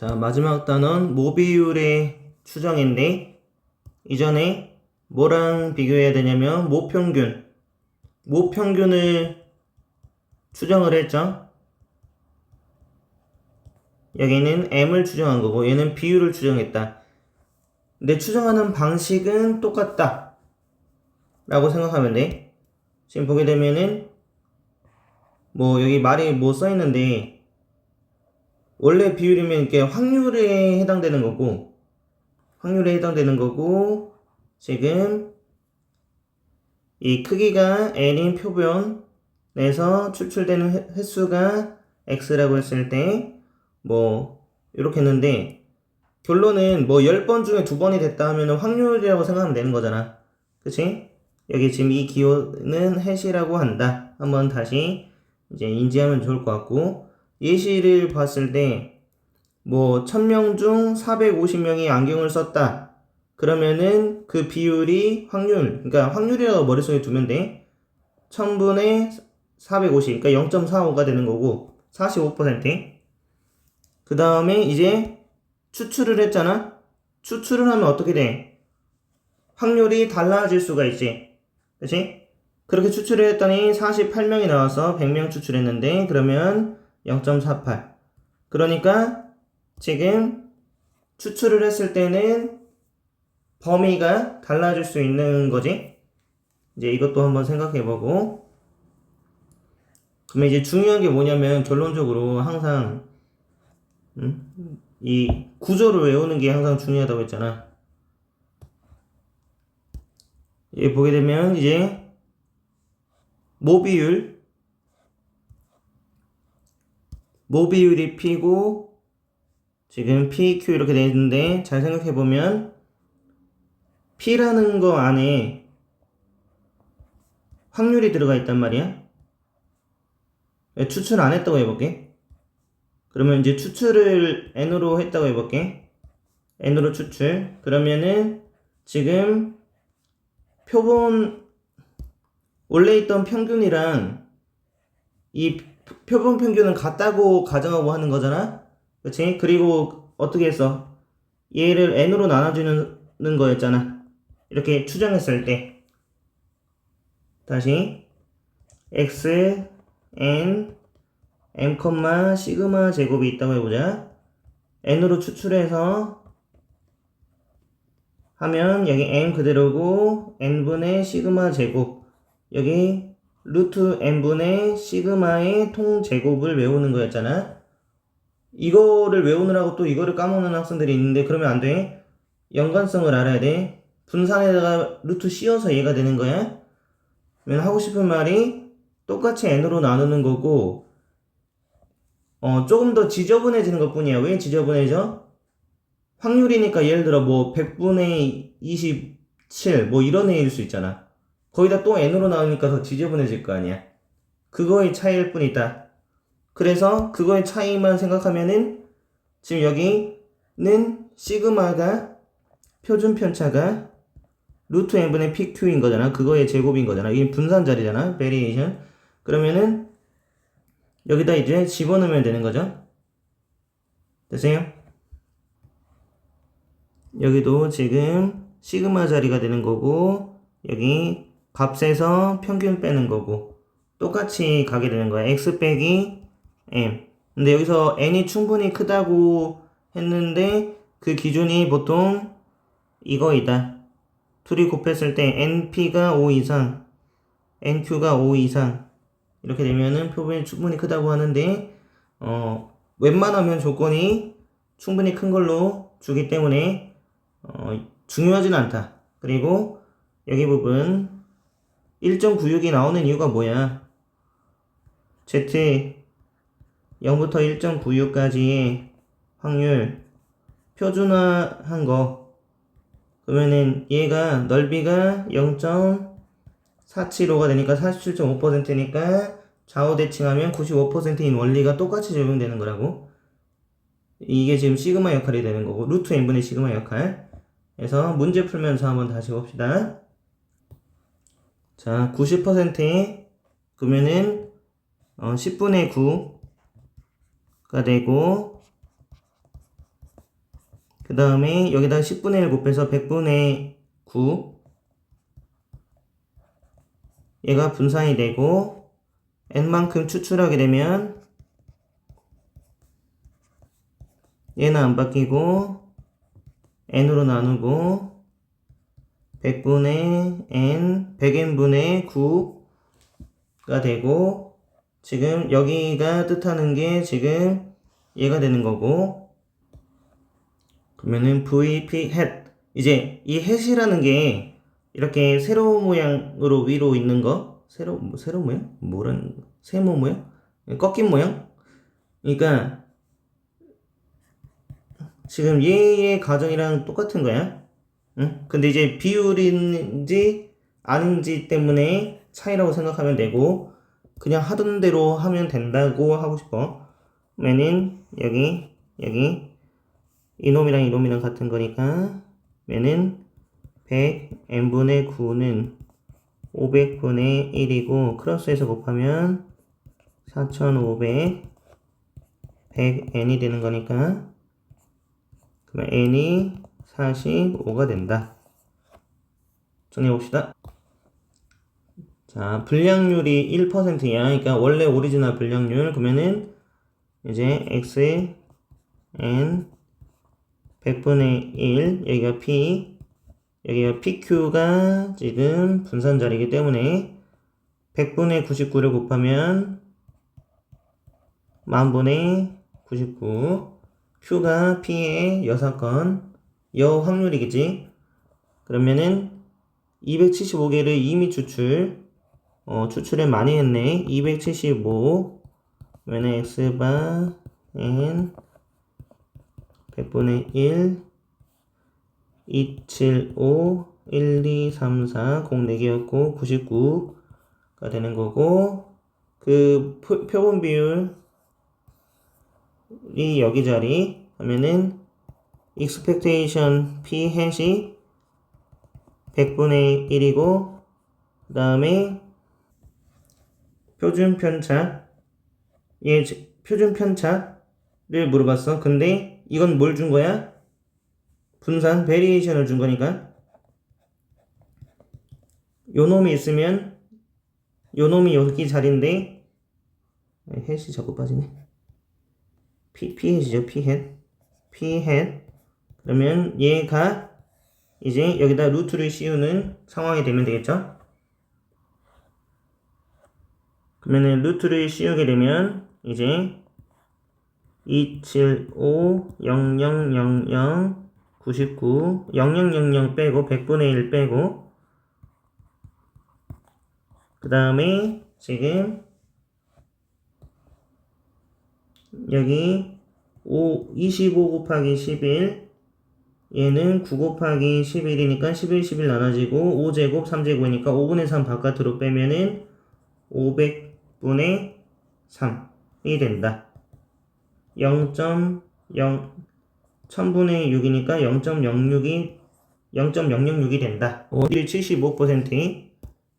자, 마지막 단원 모비율의 추정인데, 이전에 뭐랑 비교해야 되냐면 모평균을 추정을 했죠. 여기는 m을 추정한 거고 얘는 비율을 추정했다. 근데 추정하는 방식은 똑같다 라고 생각하면 돼. 지금 보게 되면은 뭐 여기 말이 뭐 써있는데, 원래 비율이면 이렇게 확률에 해당되는 거고 지금 이 크기가 n인 표변에서 추출되는 횟수가 x라고 했을 때 뭐 이렇게 했는데, 결론은 뭐 10번 중에 2번이 됐다 하면 확률이라고 생각하면 되는 거잖아. 그치? 여기 지금 이 기호는 해시라고 한다. 한번 다시 이제 인지하면 좋을 것 같고, 예시를 봤을 때 뭐 1000명 중 450명이 안경을 썼다. 그러면은 그 비율이 그러니까 확률이라고 머릿속에 두면 돼. 1000분의 450, 그러니까 0.45가 되는 거고 45%. 그 다음에 이제 추출을 했잖아. 추출을 하면 어떻게 돼? 확률이 달라질 수가 있지. 그치? 그렇게 추출을 했더니 48명이 나와서 100명 추출했는데, 그러면 0.48. 그러니까 지금 추출을 했을 때는 범위가 달라질 수 있는 거지. 이제 이것도 한번 생각해보고. 그러면 이제 중요한 게 뭐냐면, 결론적으로 항상 이 구조를 외우는 게 항상 중요하다고 했잖아. 여기 보게 되면 이제 모비율이 P고 지금 PQ 이렇게 되어 있는데, 잘 생각해보면 P라는 거 안에 확률이 들어가 있단 말이야. 추출 안 했다고 해볼게. 그러면 이제 추출을 n으로 했다고 해볼게. n으로 추출. 그러면은 지금 원래 있던 평균이랑 이 표본 평균은 같다고 가정하고 하는 거잖아. 그치? 그리고 어떻게 했어? 얘를 n으로 나눠주는 거였잖아. 이렇게 추정했을 때. 다시 x, n, m, 시그마 제곱이 있다고 해보자. n으로 추출해서 하면 여기 n 그대로고 n분의 시그마 제곱, 여기 루트 n분의 시그마의 통제곱을 외우는 거였잖아. 이거를 외우느라고 또 이거를 까먹는 학생들이 있는데, 그러면 안 돼. 연관성을 알아야 돼. 분산에다가 루트 씌워서 얘가 되는 거야. 그러면 하고 싶은 말이 똑같이 n으로 나누는 거고, 조금 더 지저분해지는 것 뿐이야. 왜 지저분해져? 확률이니까 예를 들어 뭐 100분의 27 뭐 이런 애일 수 있잖아. 거기다 또 n으로 나오니까 더 지저분해질 거 아니야. 그거의 차이일 뿐이다. 그래서 그거의 차이만 생각하면은 지금 여기는 시그마가 표준 편차가 루트 n분의 pq인 거잖아. 그거의 제곱인 거잖아. 이게 분산 자리잖아. 베리에이션. 그러면은 여기다 이제 집어넣으면 되는 거죠. 됐어요? 여기도 지금 시그마 자리가 되는 거고, 여기 값에서 평균 빼는 거고, 똑같이 가게 되는 거야. x 빼기 m. 근데 여기서 n이 충분히 크다고 했는데 그 기준이 보통 이거이다. 둘이 곱했을 때 np가 5 이상, nq가 5 이상 이렇게 되면은 표본이 충분히 크다고 하는데, 웬만하면 조건이 충분히 큰 걸로 주기 때문에 중요하진 않다. 그리고 여기 부분 1.96이 나오는 이유가 뭐야? Z 0부터 1.96까지의 확률 표준화한 거. 그러면은 얘가 넓이가 0.475가 되니까 47.5%니까 좌우 대칭하면 95%인 원리가 똑같이 적용되는 거라고. 이게 지금 시그마 역할이 되는 거고, 루트 n분의 시그마 역할. 그래서 문제 풀면서 한번 다시 봅시다. 자, 90%에 그러면은 10분의 9가 되고, 그 다음에 여기다 10분의 1 곱해서 100분의 9 얘가 분산이 되고 n만큼 추출하게 되면 얘는 안 바뀌고 n으로 나누고 100분의 n 100n분의 9가 되고 지금 여기가 뜻하는 게 지금 얘가 되는 거고 그러면은 VP hat 이제 이 hat이라는 게 이렇게 세로 모양으로 위로 있는 거 세로 모양? 뭐란 세모 모양? 꺾인 모양? 그러니까 지금 얘의 가정이랑 똑같은 거야. 응? 근데 이제 비율인지 아닌지 때문에 차이라고 생각하면 되고 그냥 하던 대로 하면 된다고 하고 싶어. 그러면은 여기 이놈이랑 이놈이랑 같은 거니까 그러면은 100n분의 9는 500분의 1이고 크로스해서 곱하면 4500 100n이 되는 거니까 그러면 n이 45가 된다. 정리해봅시다. 자, 불량률이 1%야. 그러니까 원래 오리지널 불량률 그러면은 이제 x n 100분의 1 여기가 p 여기가 pq가 지금 분산자리이기 때문에 100분의 99를 곱하면 1000분의 99 q가 p의 여사건 여 확률이겠지. 그러면은 275개를 이미 추출을 많이 했네. 275 그러면 x바 n 100분의 1 275 1 2 3 4 공 4개였고 99가 되는 거고 그 표본 비율이 여기 자리 하면은 expectation p hat이 100분의 1이고 그 다음에 표준 편차 표준 편차를 물어봤어. 근데 이건 뭘 준 거야? 분산 베리에이션을 준 거니까 요 놈이 있으면 요 놈이 여기 자리인데 햇이 자꾸 빠지네. P햇이죠. P햇 그러면 얘가 이제 여기다 루트를 씌우는 상황이 되면 되겠죠. 그러면 루트를 씌우게 되면 이제 275 0000 99 0000 빼고 100분의 1 빼고 그 다음에 지금 여기 25 곱하기 11 얘는 9 곱하기 11이니까 11, 11 나눠지고 5제곱 3제곱이니까 5분의 3 바깥으로 빼면은 500분의 3이 된다. 0.0 1000분의 6이니까 0.006이 된다. 75%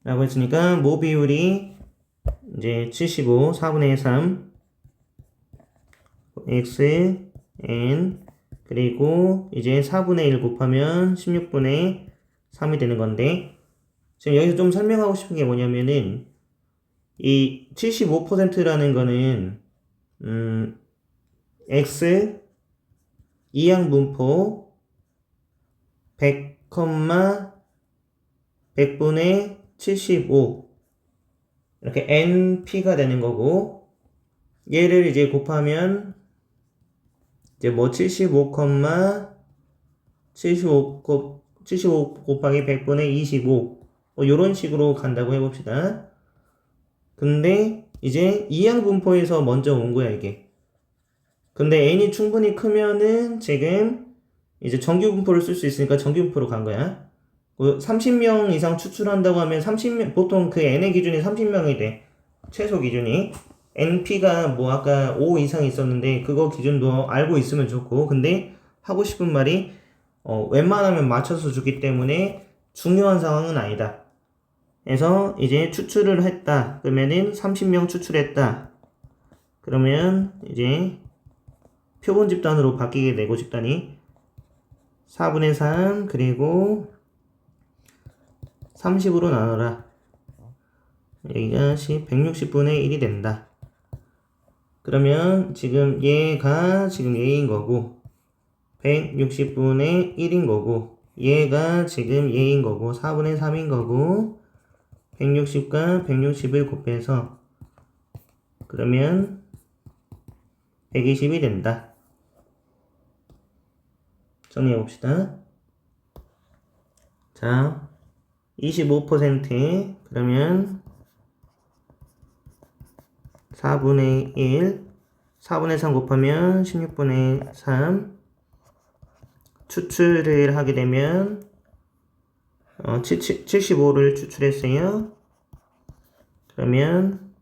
라고 했으니까 모 비율이 이제 75 4분의 3 x n 그리고 이제 4분의 1 곱하면 16분의 3이 되는 건데 지금 여기서 좀 설명하고 싶은 게 뭐냐면은 이 75%라는 거는 x 이항분포 100, 100분의 75 이렇게 np가 되는 거고 얘를 이제 곱하면 이제 뭐 75, 75 곱하기 100분의 25 요런 식으로 간다고 해봅시다. 근데 이제 이항분포에서 먼저 온 거야 이게. 근데 n이 충분히 크면은 지금 이제 정규분포를 쓸 수 있으니까 정규분포로 간 거야. 30명 이상 추출한다고 하면 30명 보통 그 n의 기준이 30명이 돼. 최소 기준이. np가 뭐 아까 5 이상 있었는데 그거 기준도 알고 있으면 좋고 근데 하고 싶은 말이 웬만하면 맞춰서 주기 때문에 중요한 상황은 아니다. 그래서 이제 추출을 했다. 그러면은 30명 추출했다. 그러면 이제 표본 집단으로 바뀌게 되고 집단이 4분의 3 그리고 30으로 나눠라. 여기가 160분의 1이 된다. 그러면 지금 얘가 지금 얘인 거고 160분의 1인 거고 얘가 지금 얘인 거고 4분의 3인 거고 160과 160을 곱해서 그러면 120이 된다. 정리해 봅시다. 자, 25% 그러면 4분의 1 4분의 3 곱하면 16분의 3 추출을 하게 되면 75를 추출했어요. 그러면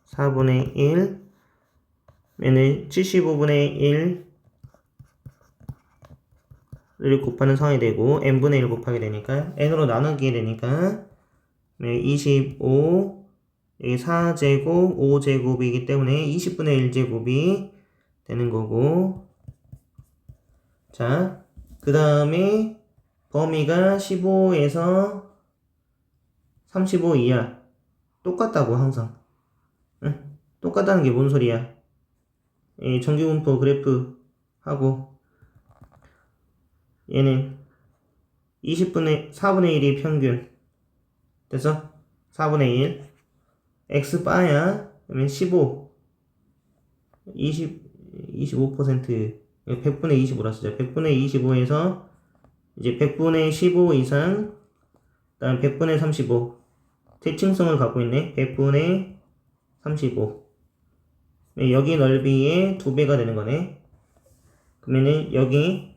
4분의 1 얘는 75분의 1을 곱하는 상황이 되고 n분의 1 곱하게 되니까 n으로 나누게 되니까 25 여기 4제곱 5제곱이기 때문에 20분의 1제곱이 되는 거고 자 그 다음에 범위가 15에서 35 이하 똑같다고 항상 응? 똑같다는 게 뭔 소리야 정규분포 그래프 하고 얘는 4분의 1이 평균 됐어? 4분의 1 x바야 그러면 15 25% 100분의 25라 쓰죠. 100분의 25에서 이제 100분의 15 이상 그다음 100분의 35 대칭성을 갖고 있네. 100분의 35 여기 넓이의 2배가 되는 거네. 그러면은 여기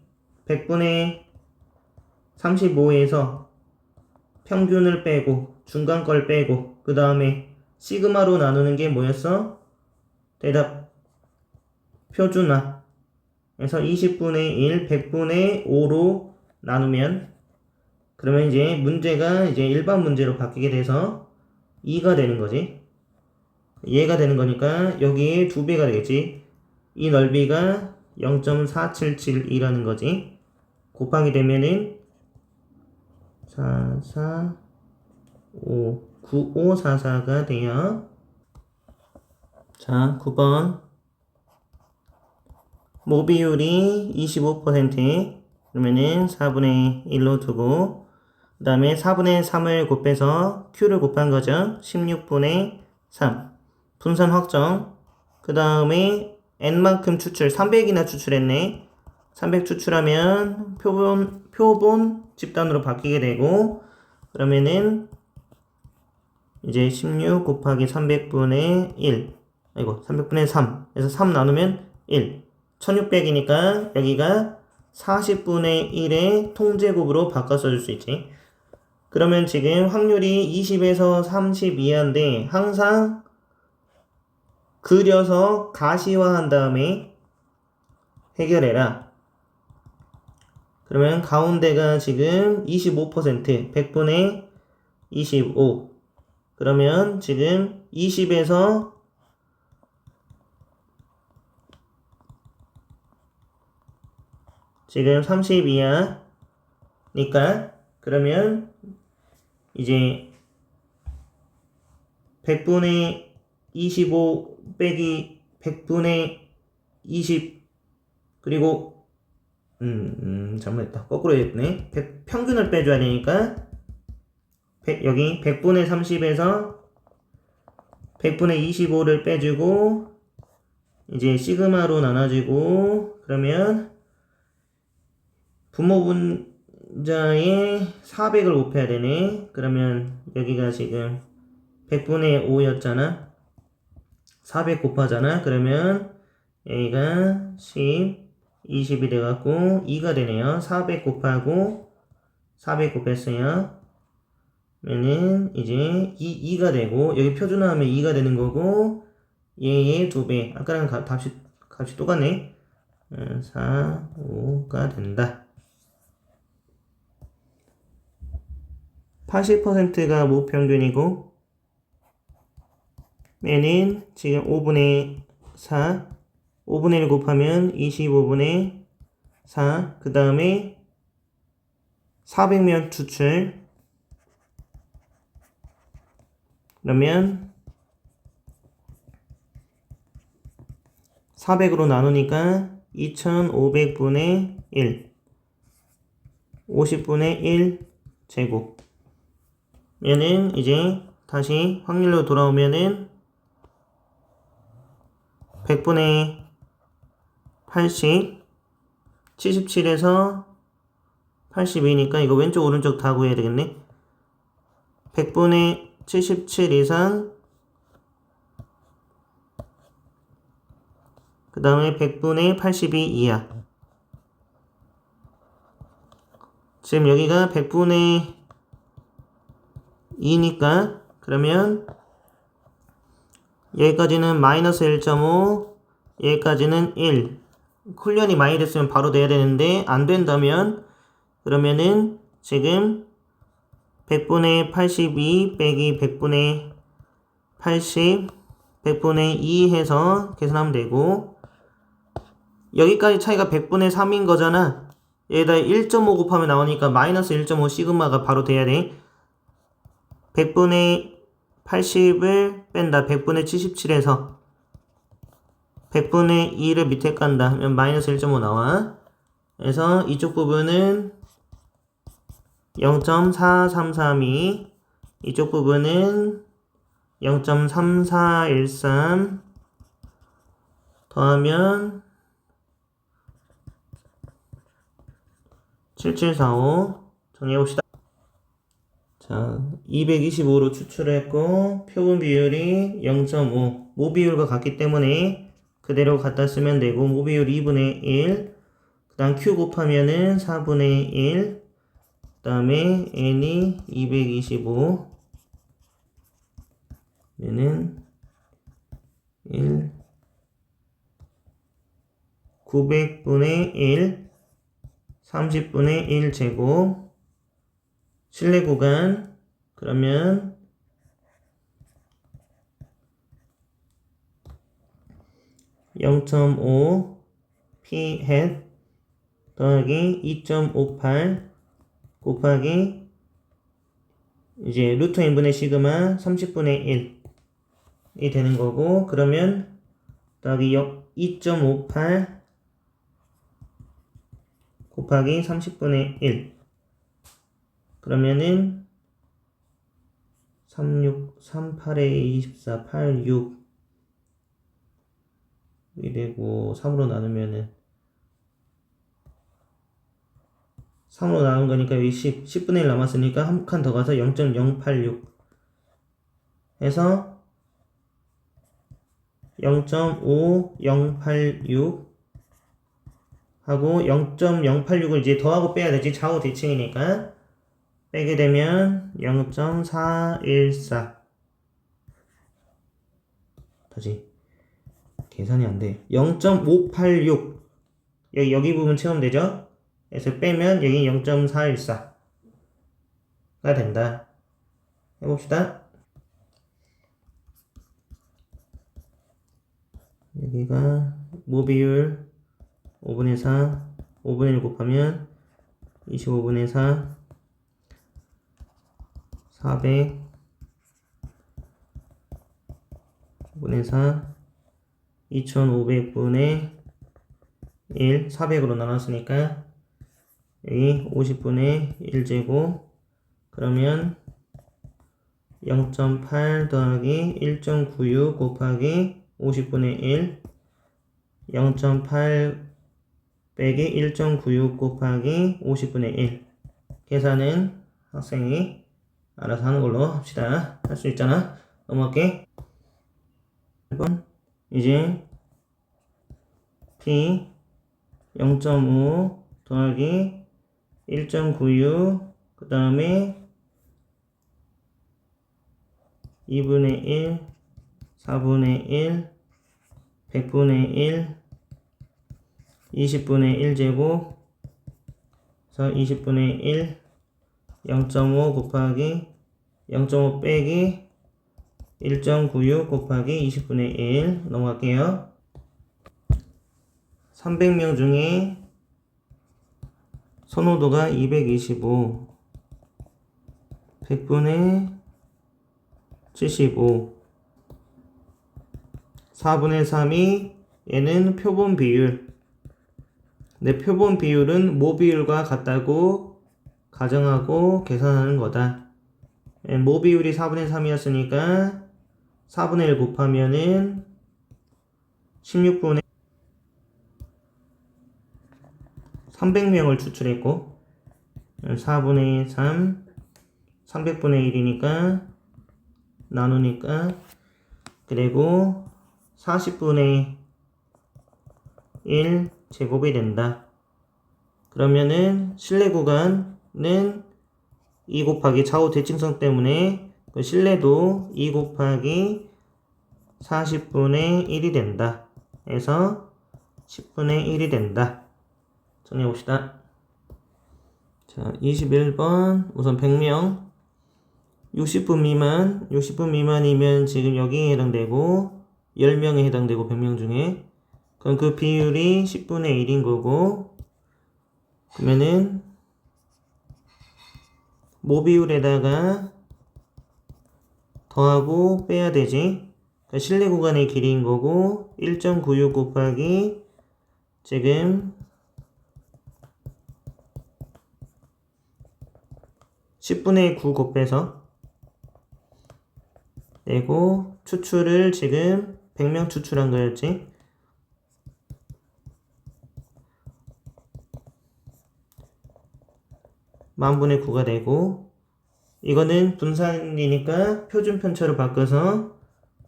100분의 35에서 평균을 빼고 중간 걸 빼고 그 다음에 시그마로 나누는 게 뭐였어? 대답 표준화 그래서 20분의 1 100분의 5로 나누면 그러면 이제 문제가 이제 일반 문제로 바뀌게 돼서 2가 되는 거지. 얘가 되는 거니까 여기에 2배가 되겠지. 이 넓이가 0.477이라는 거지. 곱하게 되면은 9544가 돼요. 자, 9번. 모비율이 25% 그러면은 4분의 1로 두고 그 다음에 4분의 3을 곱해서 Q를 곱한 거죠. 16분의 3 분산 확정 그 다음에 N만큼 추출 300이나 추출했네. 300 추출하면 표본 집단으로 바뀌게 되고 그러면은 이제 16 곱하기 300분의 1 아이고 300분의 3 그래서 3 나누면 1 1600이니까 여기가 40분의 1의 통제곱으로 바꿔 써줄 수 있지. 그러면 지금 확률이 20에서 30 이하인데 항상 그려서 가시화한 다음에 해결해라. 그러면 가운데가 지금 25% 100분의 25 그러면 지금 20에서 지금 30 이하니까 그러면 이제 100분의 25 빼기 100분의 20 그리고 잘못했다. 거꾸로 했네. 평균을 빼줘야 되니까 여기 100분의 30에서 100분의 25를 빼주고 이제 시그마로 나눠주고 그러면 분모 분자에 400을 곱해야 되네. 그러면 여기가 지금 100분의 5였잖아. 400 곱하잖아. 그러면 여기가 10, 20이 돼갖고 2가 되네요. 400 곱하고 400 곱했어요. 그러면은 이제 2가 되고 여기 표준화하면 2가 되는 거고 얘의 2배. 아까랑 값이 똑같네. 4, 5가 된다. 80%가 무평균이고 얘는 지금 5분의 4 5분의 1 곱하면 25분의 4 그 다음에 400명 추출. 그러면 400으로 나누니까 2500분의 1. 50분의 1 제곱. 얘는 이제 다시 확률로 돌아오면은 100분의 80, 77에서 82니까 이거 왼쪽 오른쪽 다 구해야 되겠네. 100분의 77 이상, 그 다음에 100분의 82 이하. 지금 여기가 100분의 2니까 그러면 여기까지는 마이너스 1.5, 여기까지는 1. 쿨련이 많이 됐으면 바로 돼야 되는데 안 된다면 그러면은 지금 100분의 82 빼기 100분의 80, 100분의 2 해서 계산하면 되고, 여기까지 차이가 100분의 3인 거잖아. 여기다 1.5 곱하면 나오니까 마이너스 1.5 시그마가 바로 돼야 돼. 100분의 80을 뺀다. 100분의 77에서 100분의 2를 밑에 깐다. 하면 마이너스 1.5 나와. 그래서 이쪽 부분은 0.4332, 이쪽 부분은 0.3413 더하면 7745 정리해봅시다. 자, 225로 추출했고 표본 비율이 0.5, 모비율과 같기 때문에 그대로 갖다 쓰면 되고, 모비율 2분의 1, 그 다음 Q 곱하면은 4분의 1, 그 다음에 N이 225, 얘는 1, 900분의 1, 30분의 1 제곱. 실내 구간, 그러면 0.5 p 햇 더하기 2.58 곱하기 이제 루트 n분의 시그마 30분의 1이 되는 거고, 그러면 더하기 2.58 곱하기 30분의 1, 그러면은 36, 38에 24, 86 이 되고, 3으로 나누면은 3으로 나눈 거니까 여기 10분의 1 남았으니까 한 칸 더 가서 0.086 해서 0.5086 하고, 0.086을 이제 더하고 빼야 되지. 좌우 대칭이니까 빼게 되면 0.414. 다시 계산이 안 돼. 0.586 여기 부분 채우면 그래서 빼면 여기 0.414가 된다. 해봅시다. 여기가 모비율 5분의 4, 5분의 1 곱하면 25분의 4, 400 분의 4, 2500분의 1, 400으로 나눴으니까 여기 50분의 1제곱, 그러면 0.8 더하기 1.96 곱하기 50분의 1, 0.8 빼기 1.96 곱하기 50분의 1. 계산은 학생이 알아서 하는 걸로 합시다. 할 수 있잖아. 넘어갈게. 이제 P 0.5 더하기 1.96 그 다음에 2분의 1, 4분의 1, 100분의 1, 20분의 1제곱, 그래서 20분의 1, 0.5 곱하기 0.5 빼기 1.96 곱하기 20분의 1 넘어갈게요. 300명 중에 선호도가 225, 100분의 75, 4분의 3이 얘는 표본 비율. 내 표본 비율은 모 비율과 같다고 가정하고 계산하는 거다. 모 비율이 4분의 3이었으니까 4분의 1 곱하면은 16분의 300명을 추출했고 4분의 3 300분의 1이니까 나누니까 그리고 40분의 1 제곱이 된다. 그러면은 실내 구간은 2 곱하기 좌우 대칭성 때문에 그 실내도 2 곱하기 40분의 1이 된다. 해서 10분의 1이 된다. 정리해 봅시다. 자, 21번 우선 100명 60분 미만이면 지금 여기에 해당되고 10명에 해당되고 100명 중에 그럼 그 비율이 10분의 1인 거고 그러면은 모 비율에다가 더하고 빼야 되지. 그러니까 실내 구간의 길이인 거고 1.96 곱하기 지금 10분의 9 곱해서 내고 추출을 지금 100명 추출한 거였지. 만분의 9가 되고 이거는 분산이니까 표준 편차로 바꿔서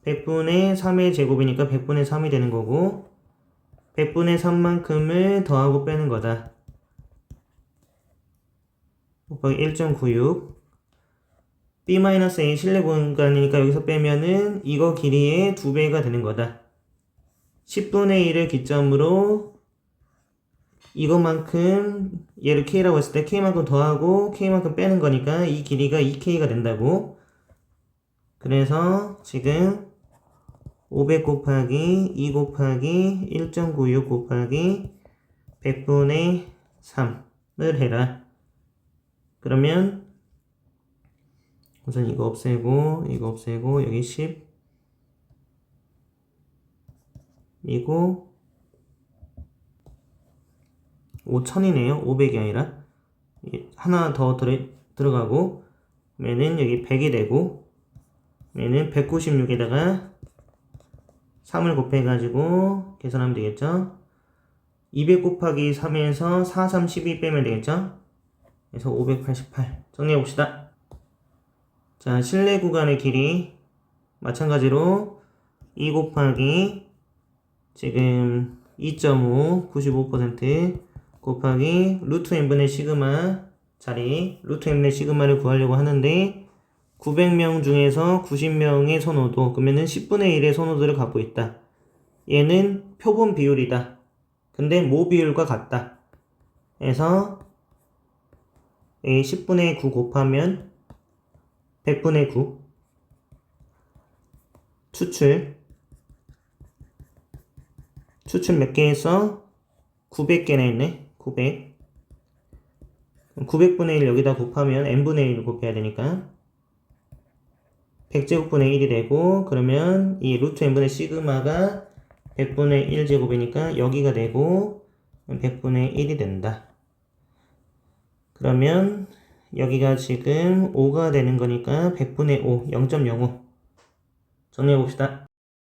100분의 3의 제곱이니까 100분의 3이 되는 거고 100분의 3만큼을 더하고 빼는 거다. 곱하기 1.96 B-A 실내 공간이니까 여기서 빼면은 이거 길이의 2배가 되는 거다. 10분의 1을 기점으로 이것만큼 얘를 K라고 했을 때 K만큼 더하고 K만큼 빼는 거니까 이 길이가 2K가 된다고. 그래서 지금 500 곱하기 2 곱하기 1.96 곱하기 100분의 3을 해라. 그러면 우선 이거 없애고 이거 없애고 여기 10 이고 5000이네요. 500이 아니라 하나 더 들어가고 그러면은 여기 100이 되고 그러면은 196에다가 3을 곱해가지고 계산하면 되겠죠. 200 곱하기 3에서 4, 3, 12 빼면 되겠죠. 그래서 588 정리해봅시다. 자, 실내 구간의 길이 마찬가지로 2 곱하기 지금 2.5 95% 곱하기 루트 n분의 시그마 자리 루트 n분의 시그마를 구하려고 하는데 900명 중에서 90명의 선호도 그러면은 10분의 1의 선호도를 갖고 있다. 얘는 표본 비율이다. 근데 모 비율과 같다. 그래서 10분의 9 곱하면 100분의 9 추출 몇 개 했어? 900개나 했네. 900 900분의 1 여기다 곱하면 n분의 1을 곱해야 되니까 100제곱분의 1이 되고 그러면 이 루트 n분의 시그마가 100분의 1제곱이니까 여기가 되고 100분의 1이 된다. 그러면 여기가 지금 5가 되는 거니까 100분의 5 0.05 정리해 봅시다.